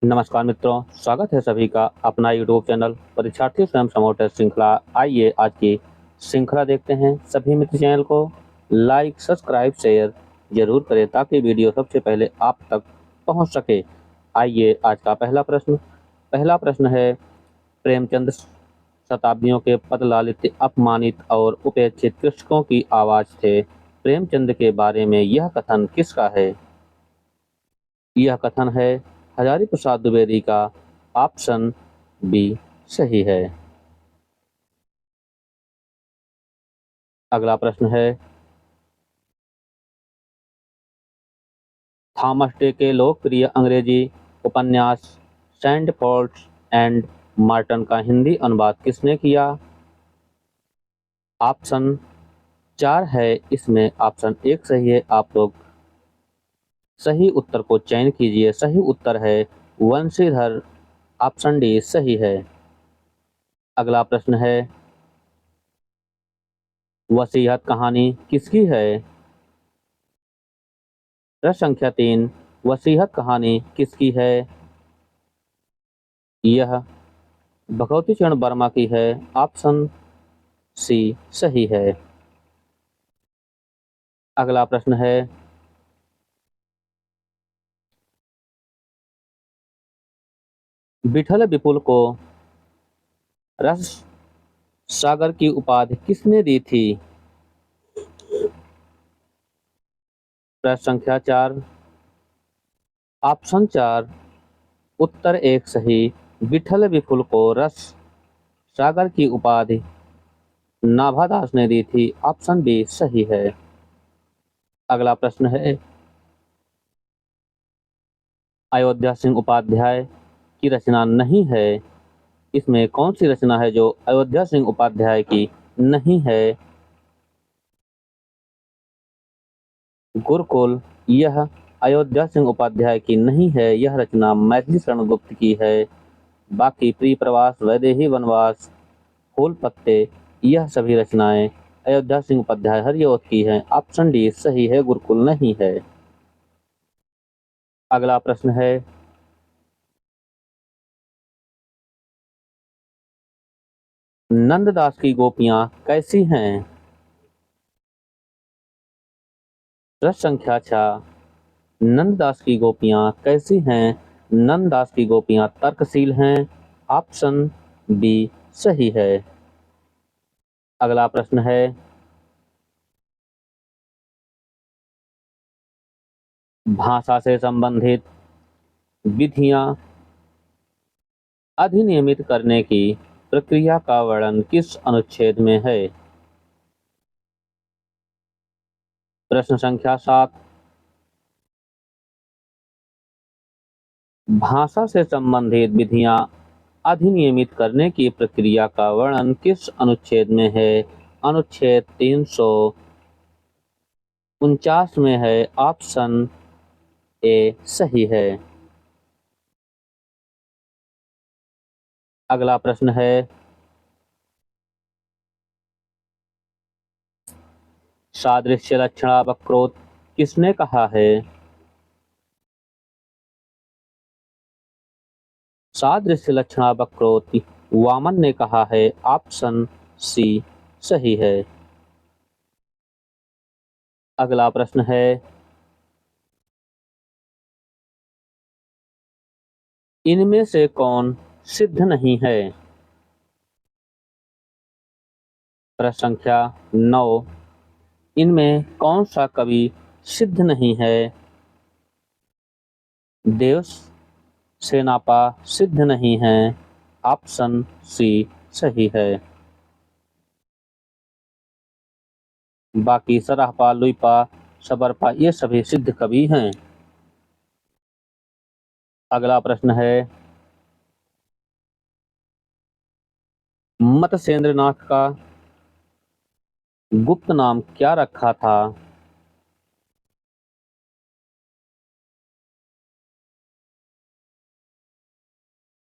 नमस्कार मित्रों, स्वागत है सभी का अपना यूट्यूब चैनल परीक्षार्थी स्वयं समोटर श्रृंखला। आइए आज की श्रृंखला देखते हैं। सभी मित्र चैनल को लाइक, सब्सक्राइब, शेयर जरूर करें ताकि वीडियो सबसे पहले आप तक पहुंच सके। आइए आज का पहला प्रश्न है, प्रेमचंद शताब्दियों के पदलालित, अपमानित और उपेक्षित कृषकों की आवाज थे। प्रेमचंद के बारे में यह कथन किसका है? यह कथन है हजारी प्रसाद द्विवेदी का। ऑप्शन बी सही है। अगला प्रश्न है, थॉमस डे के लोकप्रिय अंग्रेजी उपन्यास सैंडफोर्ड एंड मार्टन का हिंदी अनुवाद किसने किया? ऑप्शन 4 है इसमें। ऑप्शन 1 सही है। आप लोग सही उत्तर को चयन कीजिए। सही उत्तर है वंशीधर। ऑप्शन डी सही है। अगला प्रश्न है, वसीयत कहानी किसकी है? प्रश्न संख्या 3, वसीयत कहानी किसकी है? यह भगवती चरण वर्मा की है। ऑप्शन सी सही है। अगला प्रश्न है, विठल विपुल को रस सागर की उपाधि किसने दी थी? प्रश्न संख्या 4, ऑप्शन 4 उत्तर 1 सही। विठल विपुल को रस सागर की उपाधि नाभादास ने दी थी। ऑप्शन बी सही है। अगला प्रश्न है, अयोध्या सिंह उपाध्याय की रचना नहीं है। इसमें कौन सी रचना है जो अयोध्या सिंह उपाध्याय की नहीं है? गुरुकुल यह अयोध्या सिंह उपाध्याय की नहीं है। यह रचना मैथिली शरण गुप्त की है। बाकी प्रिय प्रवास, वैदेही वनवास, फूल पत्ते, यह सभी रचनाएं अयोध्या सिंह उपाध्याय हरिओत की हैं। ऑप्शन डी सही है, गुरुकुल नहीं है। अगला प्रश्न है, नंददास की गोपियां कैसी हैं? प्रश्न संख्या 6, नंददास की गोपियां कैसी हैं? नंददास की गोपियां तर्कशील हैं। ऑप्शन बी सही है। अगला प्रश्न है, भाषा से संबंधित विधियां अधिनियमित करने की प्रक्रिया का वर्णन किस अनुच्छेद में है? प्रश्न संख्या 7, भाषा से संबंधित विधियां अधिनियमित करने की प्रक्रिया का वर्णन किस अनुच्छेद में है? अनुच्छेद 349 में है। ऑप्शन ए सही है। अगला प्रश्न है, सादृश्य लक्षणा वक्रोक्त किसने कहा है? सादृश्य लक्षणा वक्रोक्त वामन ने कहा है। ऑप्शन सी सही है। अगला प्रश्न है, इनमें से कौन सिद्ध नहीं है? प्रश्न संख्या 9, इनमें कौन सा कवि सिद्ध नहीं है? देव सेनापा सिद्ध नहीं है। ऑप्शन सी सही है। बाकी सराहपा, लुइपा, सबरपा ये सभी सिद्ध कवि हैं। अगला प्रश्न है, मत्स्येंद्रनाथ का गुप्त नाम क्या रखा था?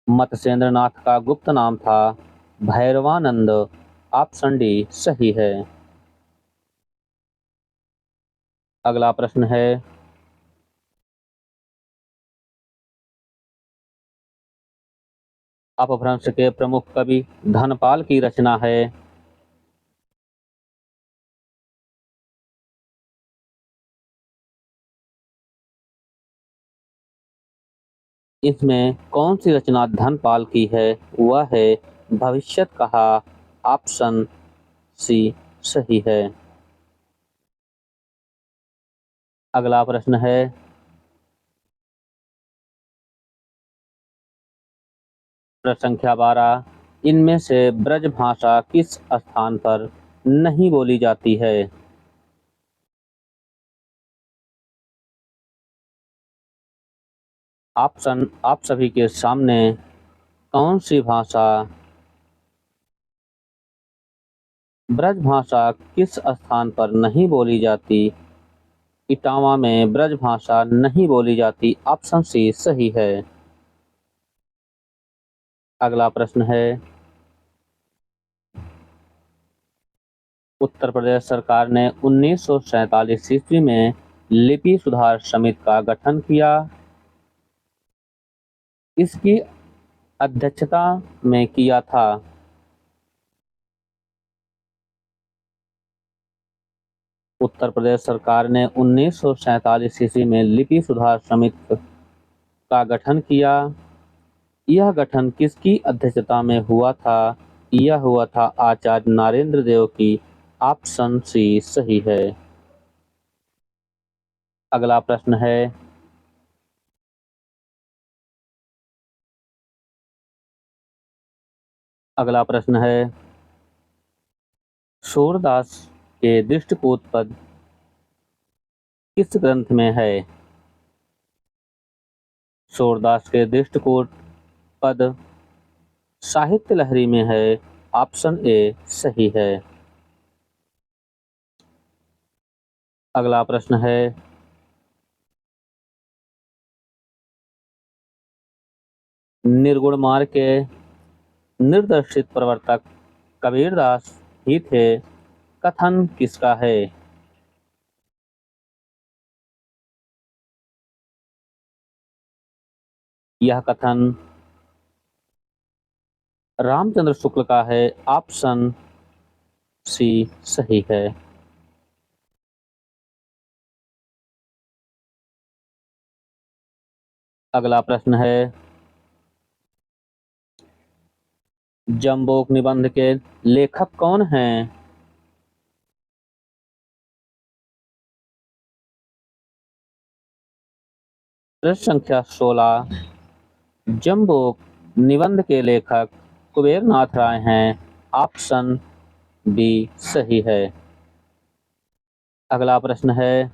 मत्स्येंद्रनाथ का गुप्त नाम था भैरवानंद। ऑप्शन डी सही है। अगला प्रश्न है, अपभ्रंश के प्रमुख कवि धनपाल की रचना है। इसमें कौन सी रचना धनपाल की है? वह है भविष्यत कहा। ऑप्शन सी सही है। अगला प्रश्न है, प्रश्न संख्या 12, इनमें से ब्रज भाषा किस स्थान पर नहीं बोली जाती है? ऑप्शन आप सभी के सामने, कौन सी भाषा ब्रज भाषा किस स्थान पर नहीं बोली जाती? इटावा में ब्रज भाषा नहीं बोली जाती। ऑप्शन सी सही है। अगला प्रश्न है, उत्तर प्रदेश सरकार ने 1947 ईस्वी में लिपि सुधार समिति का गठन किया। इसकी अध्यक्षता में किया था। उत्तर प्रदेश सरकार ने 1947 ईस्वी में लिपि सुधार समिति का गठन किया। यह गठन किसकी अध्यक्षता में हुआ था? यह हुआ था आचार्य नरेंद्र देव की। ऑप्शन सी सही है। अगला प्रश्न है, सूरदास के दृष्टिकूट पद किस ग्रंथ में है? सूरदास के दृष्टिकूट पद साहित्य लहरी में है। ऑप्शन ए सही है। अगला प्रश्न है, निर्गुण मार्ग के निर्देशित प्रवर्तक कबीरदास ही थे। कथन किसका है? यह कथन रामचंद्र शुक्ल का है। ऑप्शन सी सही है। अगला प्रश्न है, जम्बोक निबंध के लेखक कौन हैं? प्रश्न संख्या 16, जम्बोक निबंध के लेखक कुबेर नाथ राय हैं। ऑप्शन बी सही है। अगला प्रश्न है,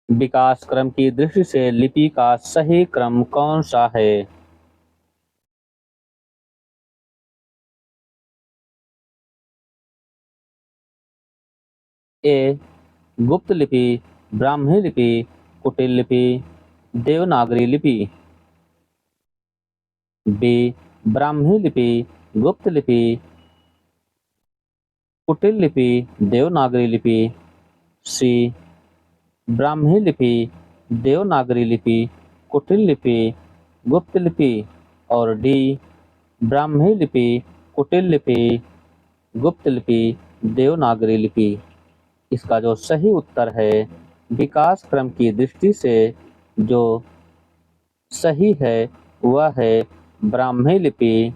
विकास क्रम की दृष्टि से लिपि का सही क्रम कौन सा है? ए गुप्त लिपि, ब्राह्मी लिपि, कुटिल लिपि, देवनागरी लिपि। बी ब्राह्मी लिपि, गुप्त लिपि, कुटिल लिपि, देवनागरी लिपि। सी ब्राह्मी लिपि, देवनागरी लिपि, कुटिल लिपि, गुप्त लिपि। और डी ब्राह्मी लिपि, कुटिल लिपि, गुप्त लिपि, देवनागरी लिपि। इसका जो सही उत्तर है, विकास क्रम की दृष्टि से जो सही है वह है ब्राह्मी लिपि,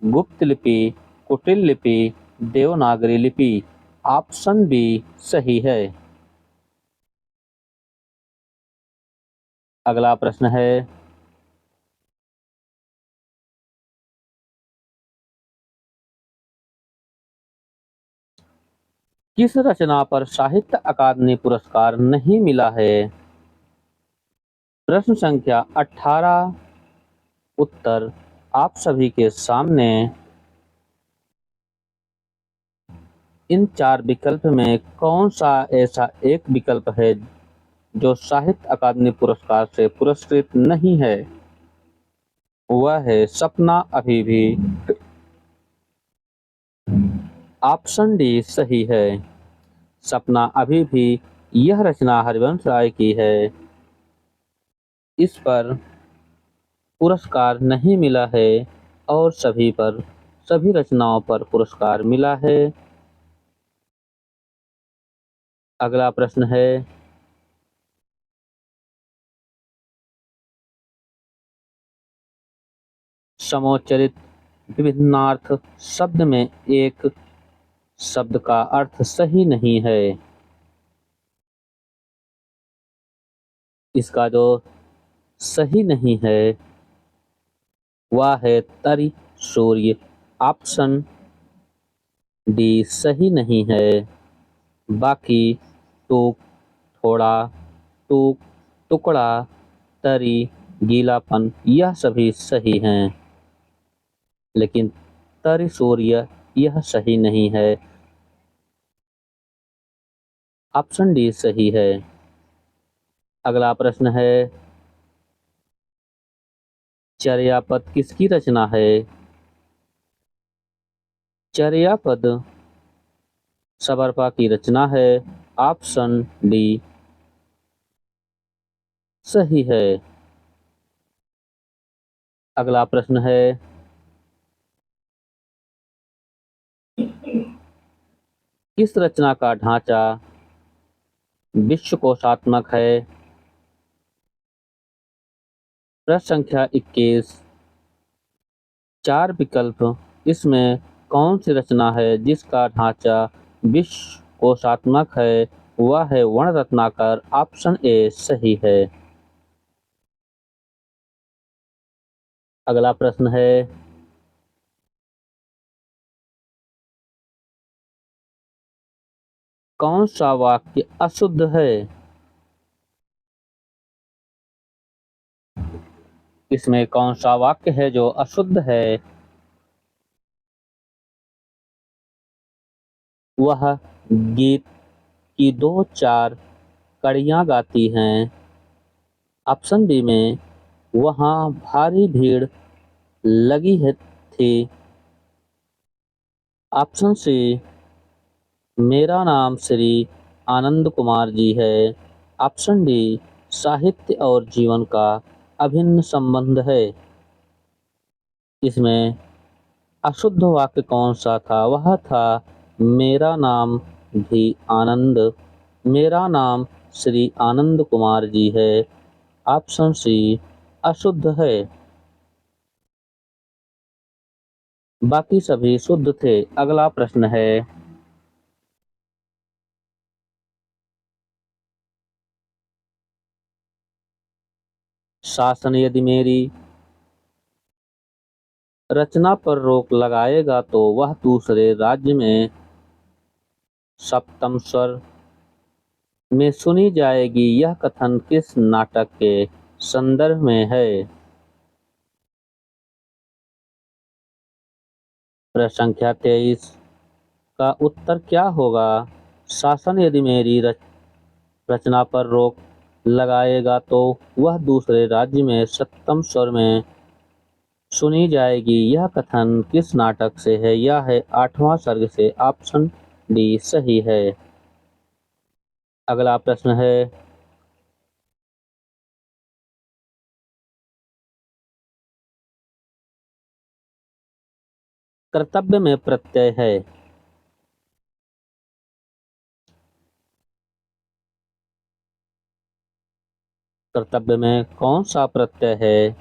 गुप्त लिपि, कुटिल लिपि, देवनागरी लिपि। ऑप्शन बी सही है। अगला प्रश्न है, किस रचना पर साहित्य अकादमी पुरस्कार नहीं मिला है? प्रश्न संख्या 18, उत्तर आप सभी के सामने। इन 4 विकल्प में कौन सा ऐसा एक विकल्प है जो साहित्य अकादमी पुरस्कार से पुरस्कृत नहीं है? वह है सपना अभी भी। ऑप्शन डी सही है। सपना अभी भी यह रचना हरिवंश राय की है। इस पर पुरस्कार नहीं मिला है और सभी रचनाओं पर पुरस्कार मिला है। अगला प्रश्न है, समोच्चरित विभिन्नार्थ शब्द में एक शब्द का अर्थ सही नहीं है। इसका जो सही नहीं है वह है तरी सूर्य। ऑप्शन डी सही नहीं है। बाकी टूक, थोड़ा, टूक, टुकड़ा, तरी, गीलापन यह सभी सही हैं, लेकिन तरी सूर्य यह सही नहीं है। ऑप्शन डी सही है। अगला प्रश्न है, चर्यापद किसकी रचना है? चर्यापद सबरपा की रचना है। ऑप्शन डी सही है। अगला प्रश्न है, किस रचना का ढांचा विश्वकोशात्मक है? प्रश्न संख्या 21। 4 विकल्प, इसमें कौन सी रचना है जिसका ढांचा विश्वकोशात्मक है? वह है वर्ण रत्नाकर। ऑप्शन ए सही है। अगला प्रश्न है, कौन सा वाक्य अशुद्ध है? इसमें कौन सा वाक्य है जो अशुद्ध है? वह गीत की 2-4 कड़ियां गाती हैं। ऑप्शन बी में वहां भारी भीड़ लगी है थी। ऑप्शन सी, मेरा नाम श्री आनंद कुमार जी है। ऑप्शन डी, साहित्य और जीवन का अभिन्न संबंध है। इसमें अशुद्ध वाक्य कौन सा था? वह था मेरा नाम भी आनंद, मेरा नाम श्री आनंद कुमार जी है। ऑप्शन सी अशुद्ध है। बाकी सभी शुद्ध थे। अगला प्रश्न है, शासन यदि मेरी रचना पर रोक लगाएगा तो वह दूसरे राज्य में सप्तम स्वर में सुनी जाएगी। यह कथन किस नाटक के संदर्भ में है? प्रश्न संख्या 23 का उत्तर क्या होगा? शासन यदि मेरी रचना पर रोक लगाएगा तो वह दूसरे राज्य में सप्तम स्वर में सुनी जाएगी। यह कथन किस नाटक से है? यह है 8वां सर्ग से। ऑप्शन डी सही है। अगला प्रश्न है, कर्तव्य में प्रत्यय है। कर्तव्य में कौन सा प्रत्यय है?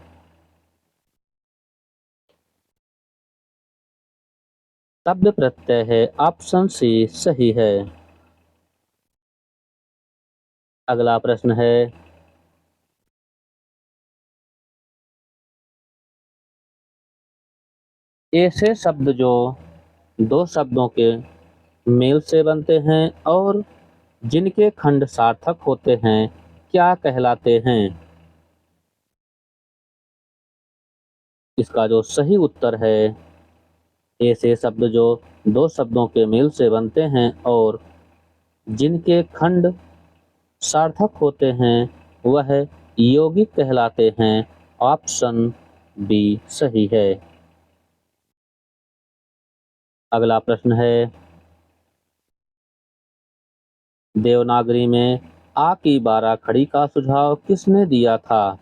तव्य प्रत्यय है। ऑप्शन सी सही है। अगला प्रश्न है, ऐसे शब्द जो 2 शब्दों के मेल से बनते हैं और जिनके खंड सार्थक होते हैं क्या कहलाते हैं? इसका जो सही उत्तर है, ऐसे शब्द जो 2 शब्दों के मेल से बनते हैं और जिनके खंड सार्थक होते हैं वह यौगिक कहलाते हैं। ऑप्शन बी सही है। अगला प्रश्न है, देवनागरी में आ की 12 खड़ी का सुझाव किसने दिया था?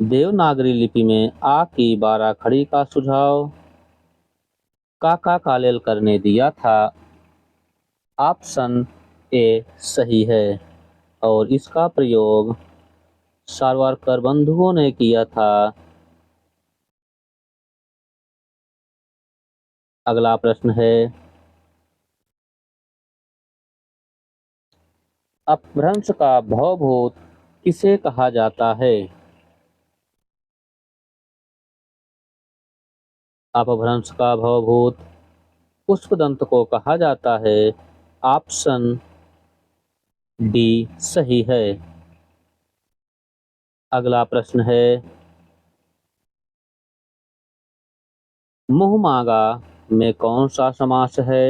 देवनागरी लिपि में आ की 12 खड़ी का सुझाव काका कालेलकर ने दिया था। ऑप्शन ए सही है और इसका प्रयोग सावरकर बंधुओं ने किया था। अगला प्रश्न है, अपभ्रंश का भवभूत किसे कहा जाता है? अपभ्रंश का भवभूत पुष्पदंत को कहा जाता है। ऑप्शन डी सही है। अगला प्रश्न है, मुंह मांगा में कौन सा समास है?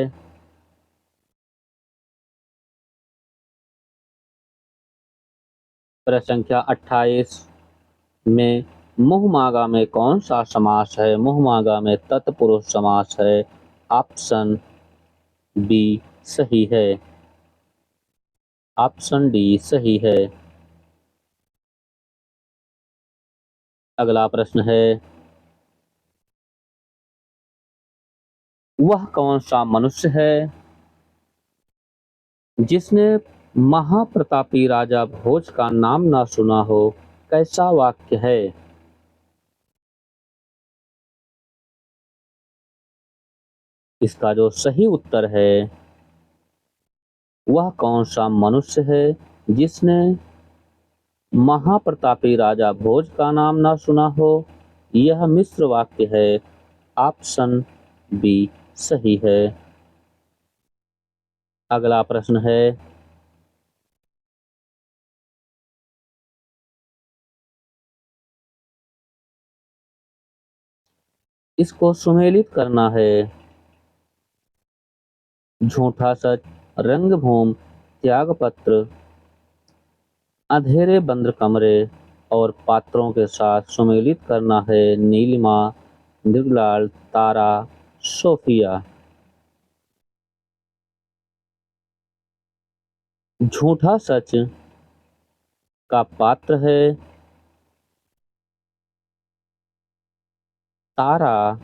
प्रश्न संख्या 28 में मुंह मांगा में कौन सा समास है? मुंह मांगा में तत्पुरुष समास है। ऑप्शन बी सही है। ऑप्शन डी सही है। अगला प्रश्न है, वह कौन सा मनुष्य है जिसने महाप्रतापी राजा भोज का नाम ना सुना हो? कैसा वाक्य है? इसका जो सही उत्तर है, वह कौन सा मनुष्य है जिसने महाप्रतापी राजा भोज का नाम ना सुना हो? यह मिश्र वाक्य है। ऑप्शन बी सही है। अगला प्रश्न है, इसको सुमेलित करना है। झूठा सच, रंगभूम, त्यागपत्र, अंधेरे बंद कमरे और पात्रों के साथ सुमेलित करना है। नीलिमा, मृगलाल, तारा, सोफिया। झूठा सच का पात्र है तारा,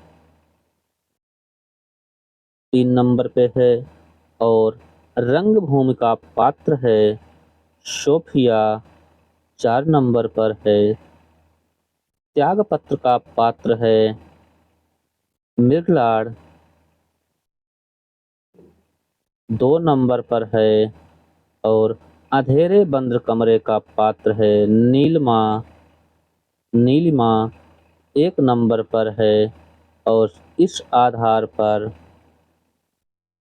3 नंबर पे है, और रंगभूमि का पात्र है सोफिया, 4 नंबर पर है। त्यागपत्र का पात्र है मृगलाल, 2 नंबर पर है, और अंधेरे बंद कमरे का पात्र है नीलिमा, नीलिमा 1 नंबर पर है। और इस आधार पर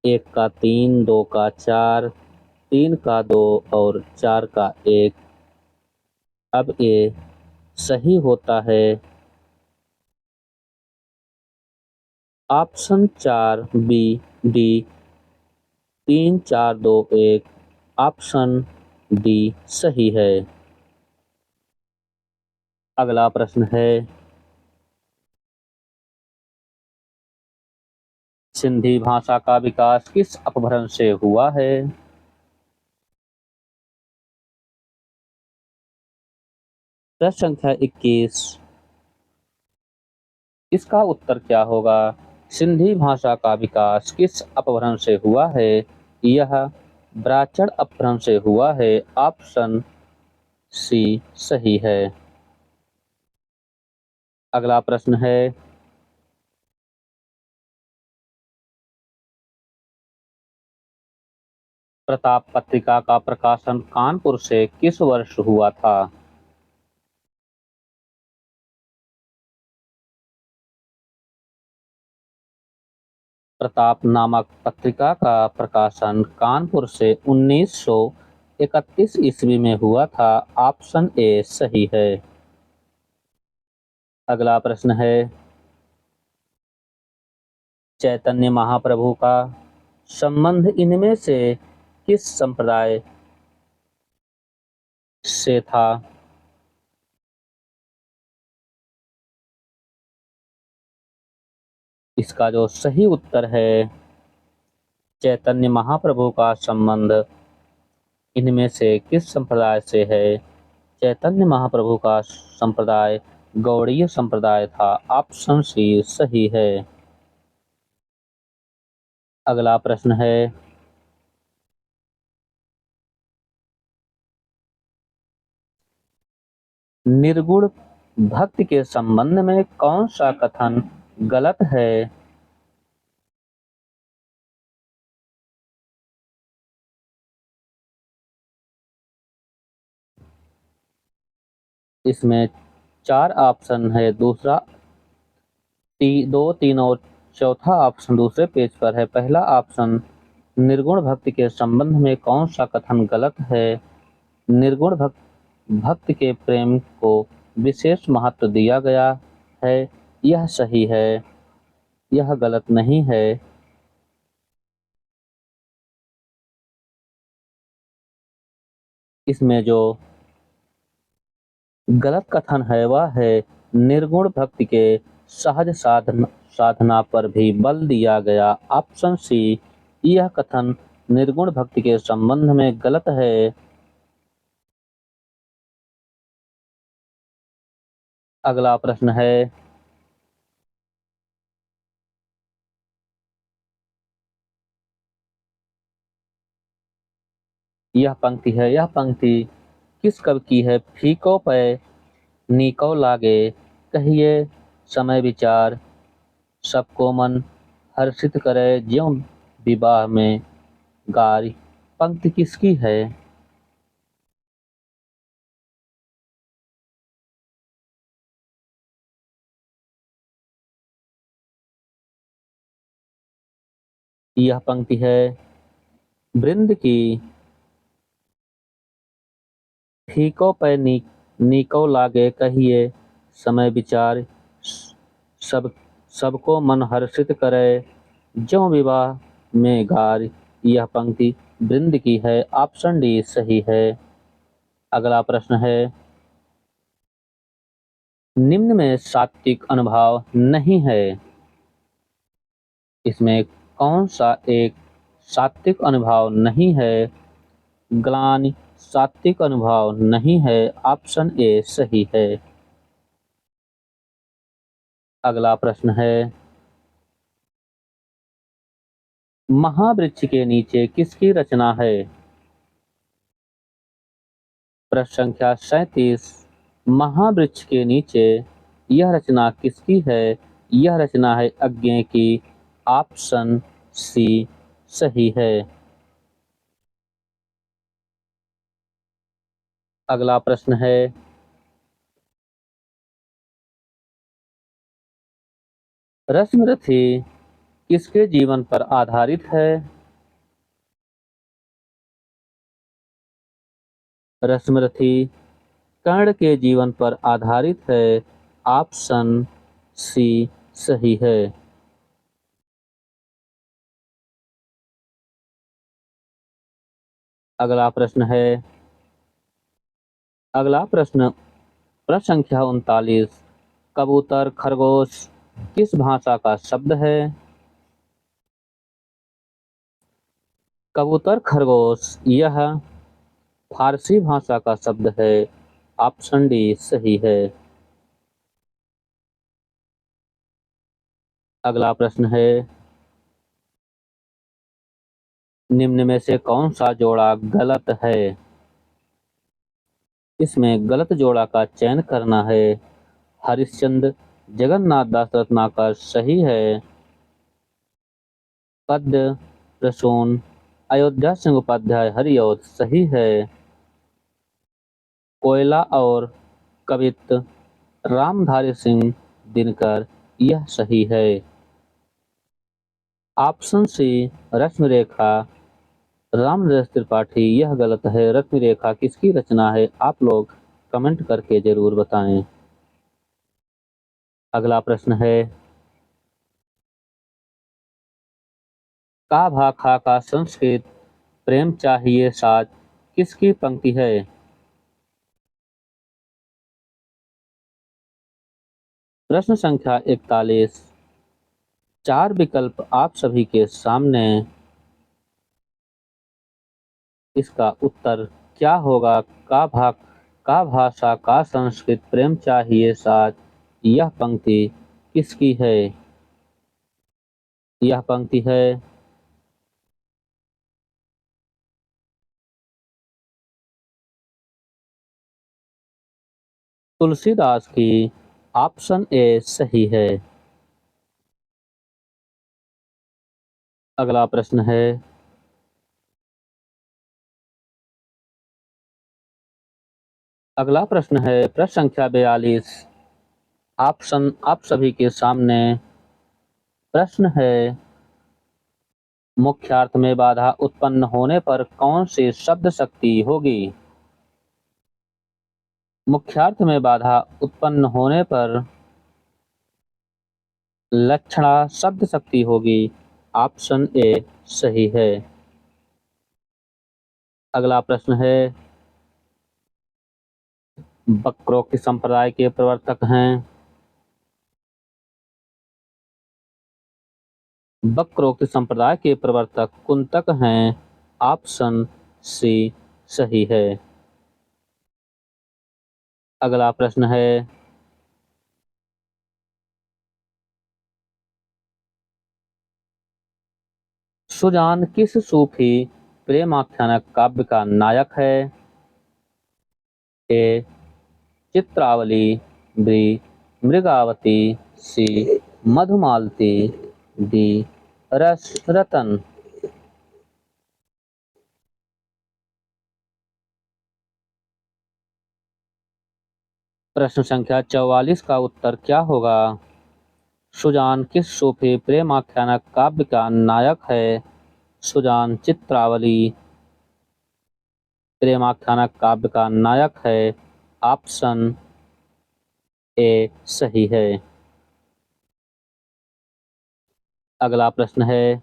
1 का 3, 2 का 4, 3 का 2 और 4 का 1। अब ये सही होता है। Option 4 B D, 3 4 2 1। Option D सही है। अगला प्रश्न है, सिंधी भाषा का विकास किस अपभ्रंश से हुआ है? प्रश्न संख्या 21, इसका उत्तर क्या होगा? सिंधी भाषा का विकास किस अपभ्रंश से हुआ है? यह ब्राह्मण अपभ्रंश से हुआ है। ऑप्शन सी सही है। अगला प्रश्न है, प्रताप पत्रिका का प्रकाशन कानपुर से किस वर्ष हुआ था? प्रताप नामक पत्रिका का प्रकाशन कानपुर से 1931 ईस्वी में हुआ था। ऑप्शन ए सही है। अगला प्रश्न है, चैतन्य महाप्रभु का संबंध इनमें से किस संप्रदाय से था? इसका जो सही उत्तर है, चैतन्य महाप्रभु का संबंध इनमें से किस संप्रदाय से है? चैतन्य महाप्रभु का संप्रदाय गौड़ीय संप्रदाय था। ऑप्शन सी सही है। अगला प्रश्न है, निर्गुण भक्ति के संबंध में कौन सा कथन गलत है? इसमें 4 ऑप्शन है। दूसरा 2, 3 और चौथा ऑप्शन दूसरे पेज पर है। पहला ऑप्शन, निर्गुण भक्ति के संबंध में कौन सा कथन गलत है? निर्गुण भक्त के प्रेम को विशेष महत्व दिया गया है, यह सही है। यह गलत नहीं है। इसमें जो गलत कथन है वह है, निर्गुण भक्ति के सहज साधना पर भी बल दिया गया। ऑप्शन सी, यह कथन निर्गुण भक्ति के संबंध में गलत है। अगला प्रश्न है, यह पंक्ति किस कवि की है? फीको पे नीको लागे, कहिए समय विचार, सबको मन हर्षित करे ज्यों विवाह में गारी। पंक्ति किसकी है? यह पंक्ति है वृंद की। फीको पे नीको लागे, कहिए समय विचार, सब सबको मन हर्षित करे ज्यों विवाह में गार। यह पंक्ति वृंद की है। ऑप्शन डी सही है। अगला प्रश्न है, निम्न में सात्विक अनुभाव नहीं है। इसमें कौन सा एक सात्विक अनुभाव नहीं है? ग्लानि सात्विक अनुभाव नहीं है। ऑप्शन ए सही है। अगला प्रश्न है, महावृक्ष के नीचे किसकी रचना है? प्रश्न संख्या 37, महावृक्ष के नीचे यह रचना किसकी है? यह रचना है अज्ञेय की। ऑप्शन सी सही है। अगला प्रश्न है, रश्मिरथी किसके जीवन पर आधारित है? रश्मिरथी कर्ण के जीवन पर आधारित है। ऑप्शन सी सही है। अगला प्रश्न है, प्रश्न संख्या 39, कबूतर खरगोश किस भाषा का शब्द है? कबूतर खरगोश यह फारसी भाषा का शब्द है। ऑप्शन डी सही है। अगला प्रश्न है, निम्न में से कौन सा जोड़ा गलत है? इसमें गलत जोड़ा का चयन करना है। हरिश्चंद्र जगन्नाथ दास रत्नाकर सही है। पद्य प्रसून अयोध्या सिंह उपाध्याय हरिऔध सही है। कोयला और कवित रामधारी सिंह दिनकर यह सही है। ऑप्शन सी रश्मिरेखा रामनरेश त्रिपाठी यह गलत है। रश्मिरेखा किसकी रचना है? आप लोग कमेंट करके जरूर बताएं। अगला प्रश्न है, का भा खा का संस्कृत प्रेम चाहिए साथ किसकी पंक्ति है? प्रश्न संख्या 41, 4 विकल्प आप सभी के सामने। इसका उत्तर क्या होगा? का का भाषा का संस्कृत प्रेम चाहिए साथ, यह पंक्ति किसकी है? यह पंक्ति है तुलसीदास की। ऑप्शन ए सही है। अगला प्रश्न है, प्रश्न संख्या 42। ऑप्शन आप सभी के सामने। प्रश्न है, मुख्यार्थ में बाधा उत्पन्न होने पर कौन सी शब्द शक्ति होगी? मुख्यार्थ में बाधा उत्पन्न होने पर लक्षणा शब्द शक्ति होगी। ऑप्शन ए सही है। अगला प्रश्न है, वक्रोक्ति संप्रदाय के प्रवर्तक हैं। वक्रोक्ति संप्रदाय के प्रवर्तक कुंतक हैं। ऑप्शन सी सही है। अगला प्रश्न है, सुजान किस सूफी प्रेमाख्यानक काव्य का नायक है? ए चित्रावली, बी मृगावती, सी मधुमालती, डी रस रतन। प्रश्न संख्या 44 का उत्तर क्या होगा? सुजान किस सूफी प्रेमाख्यानक काव्य का नायक है? सुजान चित्रावली प्रेमाख्यानक काव्य का नायक है। ऑप्शन ए सही है। अगला प्रश्न है,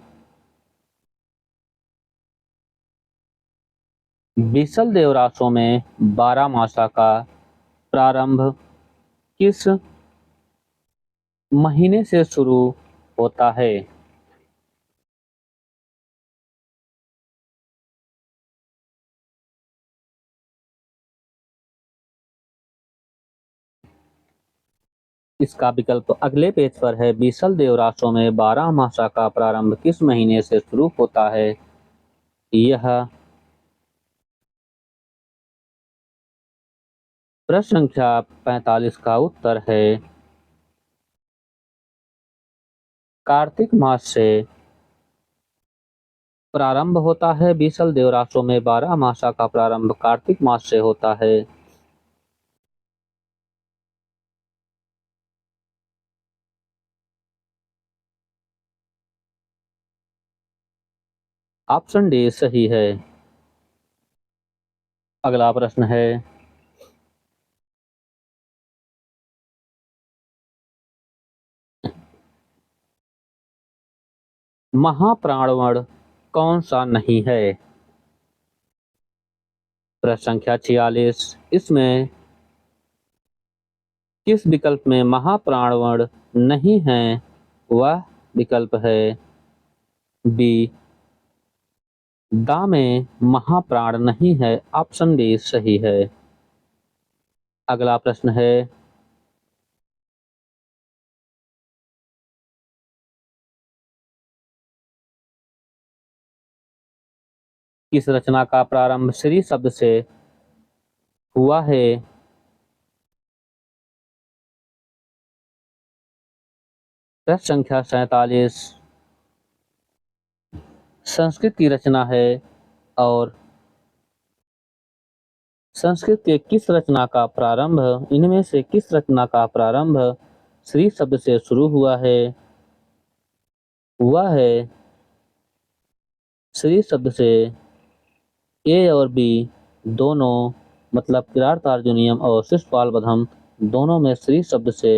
बीसल देवरासों में 12 मासा का प्रारंभ किस महीने से शुरू होता है? इसका विकल्प अगले पेज पर है। बीसल देवरासों में 12 मासा का प्रारंभ किस महीने से शुरू होता है? यह प्रश्न संख्या 45 का उत्तर है कार्तिक मास से प्रारंभ होता है। बीसल देवरासों में 12 मासा का प्रारंभ कार्तिक मास से होता है। ऑप्शन डी सही है। अगला प्रश्न है, महाप्राणवण कौन सा नहीं है? प्रश्न संख्या 46। इसमें किस विकल्प में महाप्राणवण नहीं है? वह विकल्प है बी दा में महाप्राण नहीं है। ऑप्शन डी सही है। अगला प्रश्न है, किस रचना का प्रारंभ श्री शब्द से हुआ है? प्रश्न संख्या 47। संस्कृत की रचना है और संस्कृत के किस रचना का प्रारंभ, इनमें से किस रचना का प्रारंभ श्री शब्द से शुरू हुआ है? वह है श्री शब्द से ए और बी दोनों, मतलब किरातार्जुनीयम और शिशुपाल वधम दोनों में श्री शब्द से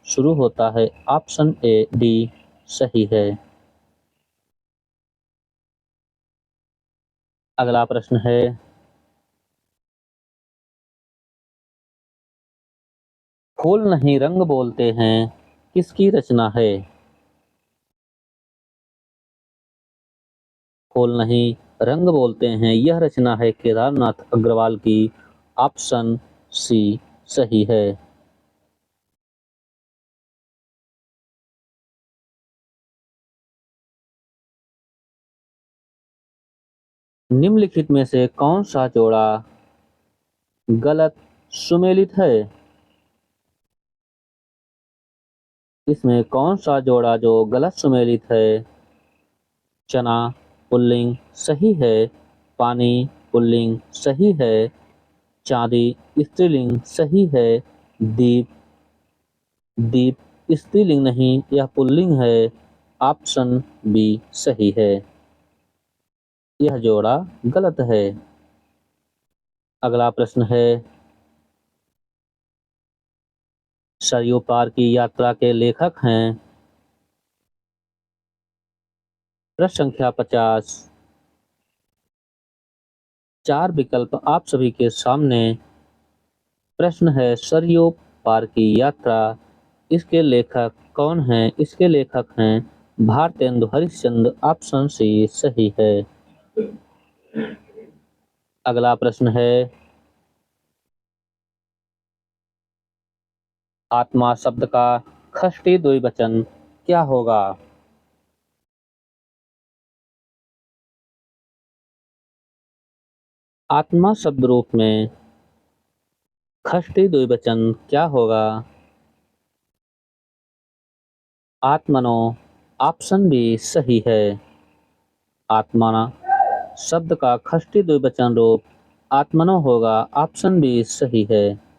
शुरू होता है। ऑप्शन ए डी सही है। अगला प्रश्न है, फूल नहीं रंग बोलते हैं किसकी रचना है? फूल नहीं रंग बोलते हैं, यह रचना है केदारनाथ अग्रवाल की। ऑप्शन सी सही है। निम्नलिखित में से कौन सा जोड़ा गलत सुमेलित है? इसमें कौन सा जोड़ा जो गलत सुमेलित है? चना पुल्लिंग सही है, पानी पुल्लिंग सही है, चांदी स्त्रीलिंग सही है, दीप दीप स्त्रीलिंग नहीं यह पुल्लिंग है। ऑप्शन बी सही है। यह जोड़ा गलत है। अगला प्रश्न है, सरयू पार की यात्रा के लेखक हैं। प्रश्न संख्या 50। चार विकल्प आप सभी के सामने। प्रश्न है, सरयू पार की यात्रा, इसके लेखक कौन हैं? इसके लेखक हैं भारतेंदु हरिश्चंद्र। ऑप्शन सी सही है। अगला प्रश्न है, आत्मा शब्द का षष्ठी द्विवचन क्या होगा? आत्मा शब्द रूप में षष्ठी द्विवचन क्या होगा? आत्मनो। ऑप्शन बी सही है। आत्मना शब्द का षष्ठी द्विवचन रूप आत्मनो होगा। ऑप्शन बी सही है।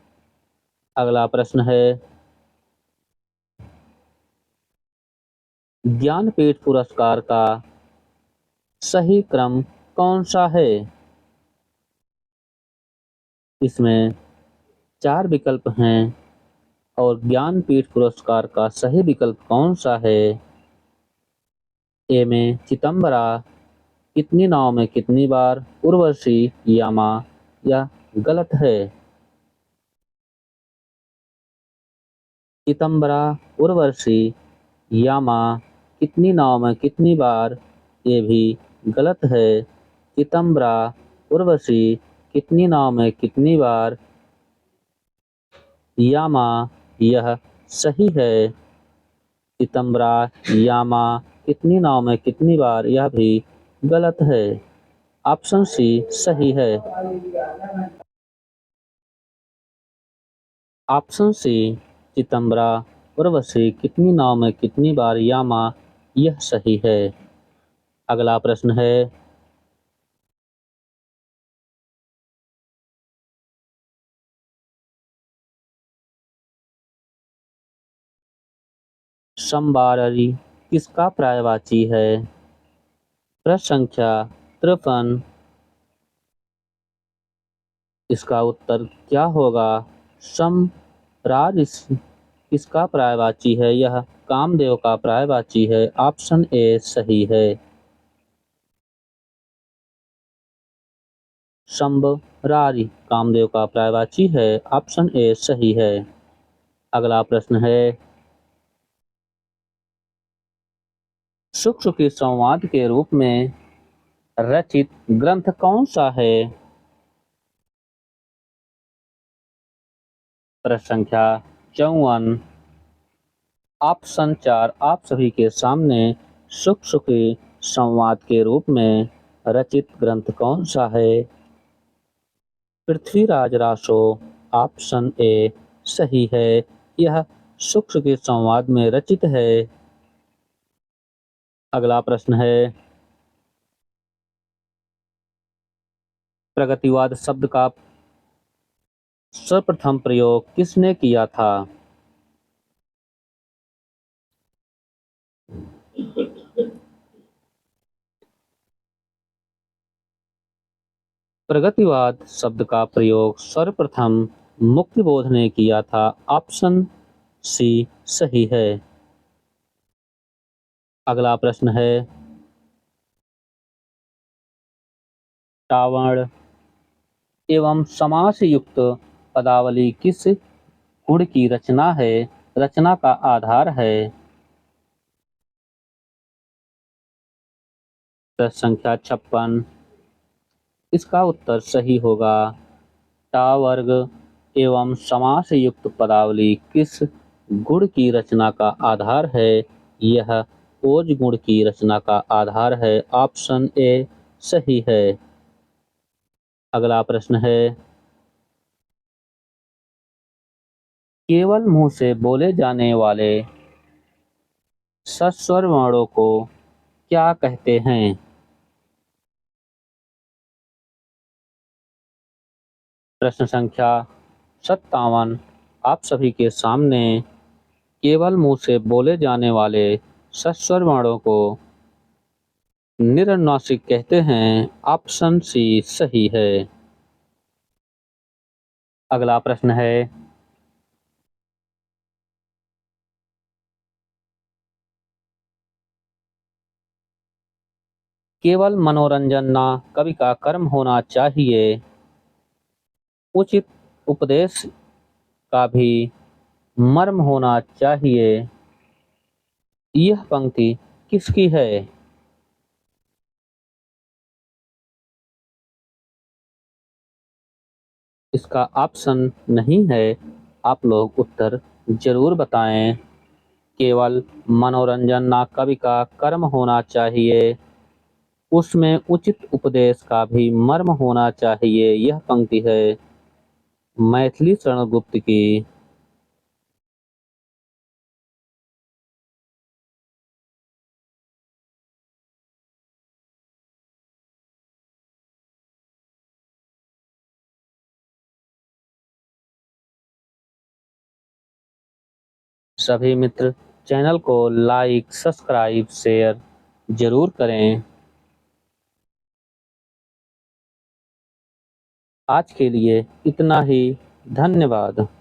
अगला प्रश्न है, ज्ञानपीठ पुरस्कार का सही क्रम कौन सा है? इसमें चार विकल्प हैं और ज्ञानपीठ पुरस्कार का सही विकल्प कौन सा है? ए में चिदंबरा, कितनी नाव में कितनी बार, उर्वशी, यामा या गलत है? चिदंबरा, उर्वशी, यामा, कितनी नाव में कितनी बार, ये भी गलत है। चिदंबरा, उर्वशी, कितनी नाव में कितनी बार, यामा यह सही है। चिदंबरा, यामा, कितनी नाव में कितनी बार, यह भी गलत है। ऑप्शन सी सही है। ऑप्शन सी चिदंबरा, उर्वशी, कितनी नाव में कितनी बार, यामा यह सही है। अगला प्रश्न है, संबाररी किसका पर्यायवाची है? प्रश्न संख्या 53। इसका उत्तर क्या होगा? राज किसका पर्यायवाची है? यह कामदेव का पर्यायवाची है। ऑप्शन ए सही है। शंबरारी कामदेव का पर्यायवाची है। ऑप्शन ए सही है। अगला प्रश्न है, शुक के संवाद के रूप में रचित ग्रंथ कौन सा है? प्रश्न संख्या 54। ऑप्शन 4 आप सभी के सामने। सुख के संवाद के रूप में रचित ग्रंथ कौन सा है? पृथ्वीराज रासो। ऑप्शन ए सही है। यह सुख के संवाद में रचित है। अगला प्रश्न है, प्रगतिवाद शब्द का सर्वप्रथम प्रयोग किसने किया था? प्रगतिवाद शब्द का प्रयोग सर्वप्रथम मुक्तिबोध ने किया था। ऑप्शन सी सही है। अगला प्रश्न है, टावण एवं समास युक्त पदावली किस गुण की रचना है? रचना का आधार है? प्रश्न संख्या 56। इसका उत्तर सही होगा। टा वर्ग एवं समास युक्त पदावली किस गुण की रचना का आधार है? यह ओज गुण की रचना का आधार है। ऑप्शन ए सही है। अगला प्रश्न है, केवल मुंह से बोले जाने वाले सस्वर वर्णों को क्या कहते हैं? प्रश्न संख्या 57 आप सभी के सामने। केवल मुंह से बोले जाने वाले सस्वर वर्णों को निरनुनासिक कहते हैं। ऑप्शन सी सही है। अगला प्रश्न है, केवल मनोरंजन ना कवि का कर्म होना चाहिए, उचित उपदेश का भी मर्म होना चाहिए। यह पंक्ति किसकी है? इसका ऑप्शन नहीं है। आप लोग उत्तर जरूर बताएं। केवल मनोरंजन ना कवि का कर्म होना चाहिए, उसमें उचित उपदेश का भी मर्म होना चाहिए। यह पंक्ति है मैथिली शरण गुप्त की। सभी मित्र चैनल को लाइक, सब्सक्राइब, शेयर जरूर करें। आज के लिए इतना ही। धन्यवाद।